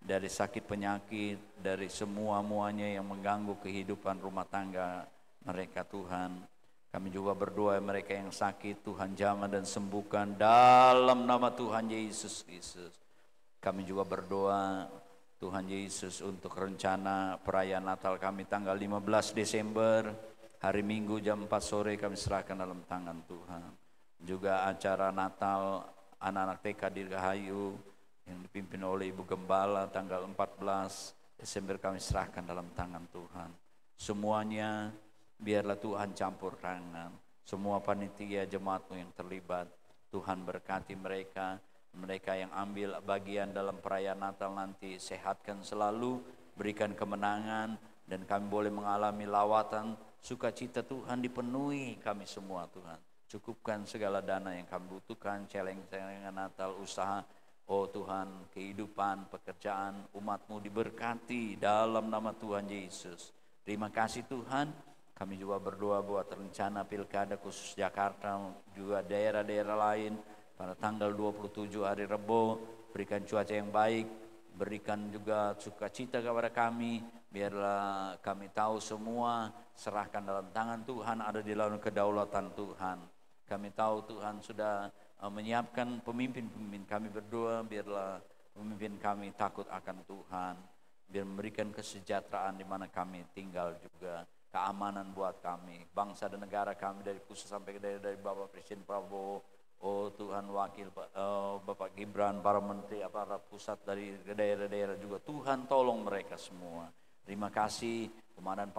dari sakit penyakit, dari semua-muanya yang mengganggu kehidupan rumah tangga mereka Tuhan. Kami juga berdoa mereka yang sakit, Tuhan jamah dan sembuhkan dalam nama Tuhan Yesus Kristus. Kami juga berdoa Tuhan Yesus untuk rencana perayaan Natal kami tanggal 15 Desember, hari Minggu jam 4 sore kami serahkan dalam tangan Tuhan. Juga acara Natal anak-anak TK di Rahayu yang dipimpin oleh Ibu Gembala tanggal 14 Desember kami serahkan dalam tangan Tuhan. Semuanya biarlah Tuhan campur tangan. Semua panitia jemaatmu yang terlibat, Tuhan berkati mereka. Mereka yang ambil bagian dalam perayaan Natal nanti, sehatkan selalu, berikan kemenangan, dan kami boleh mengalami lawatan sukacita Tuhan dipenuhi kami semua Tuhan. Cukupkan segala dana yang kami butuhkan, celeng-celengan Natal, usaha, oh Tuhan, kehidupan, pekerjaan umat-Mu diberkati dalam nama Tuhan Yesus. Terima kasih Tuhan. Kami juga berdoa buat rencana pilkada khusus Jakarta, juga daerah-daerah lain pada tanggal 27 hari Rebo. Berikan cuaca yang baik, berikan juga sukacita kepada kami, biarlah kami tahu semua serahkan dalam tangan Tuhan, ada di dalam kedaulatan Tuhan. Kami tahu Tuhan sudah menyiapkan pemimpin-pemimpin. Kami berdoa biarlah pemimpin kami takut akan Tuhan, biar memberikan kesejahteraan di mana kami tinggal juga. Keamanan buat kami, bangsa dan negara kami dari pusat sampai ke daerah, dari Bapak Presiden Prabowo, oh Tuhan Wakil Bapak Gibran, para menteri, aparat pusat dari daerah-daerah juga, Tuhan tolong mereka semua. Terima kasih Komandan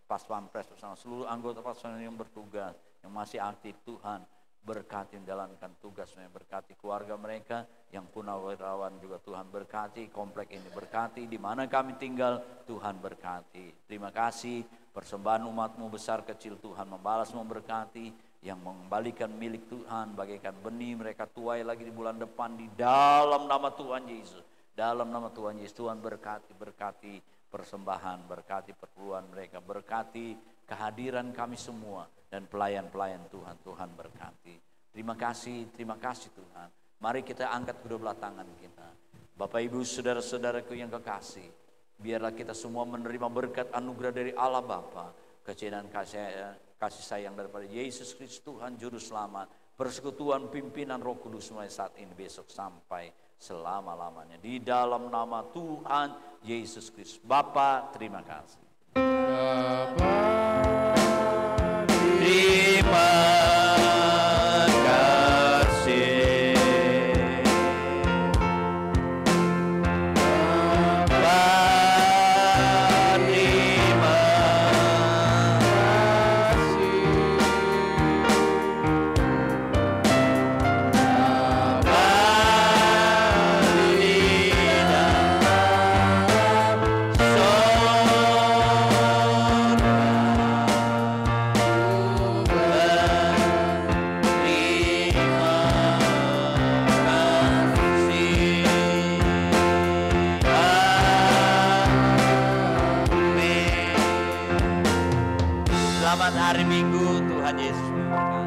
Paspampres bersama seluruh anggota pasukan yang bertugas, yang masih aktif, Tuhan berkati menjalankan tugasnya, berkati keluarga mereka yang purnawirawan juga, Tuhan berkati komplek ini, berkati di mana kami tinggal, Tuhan berkati. Terima kasih persembahan umat-Mu besar kecil, Tuhan membalas, memberkati, yang mengembalikan milik Tuhan bagaikan benih mereka tuai lagi di bulan depan di dalam nama Tuhan Yesus. Dalam nama Tuhan Yesus, Tuhan berkati persembahan, berkati perpuluhan mereka, berkati kehadiran kami semua dan pelayan-pelayan Tuhan, Tuhan berkati. Terima kasih Tuhan. Mari kita angkat kedua belah tangan kita. Bapak Ibu saudara-saudaraku yang kekasih, biarlah kita semua menerima berkat anugerah dari Allah Bapa, kecintaan kasih sayang daripada Yesus Kristus Tuhan Juru Selamat, persekutuan pimpinan Roh Kudus mulai saat ini, besok sampai selama-lamanya. Di dalam nama Tuhan Yesus Kristus. Bapa, terima kasih. Bapa, Terima kasih. Bapa, terima kasih. Bapa, di dalam Selamat hari Minggu, Tuhan Yesus memberkati.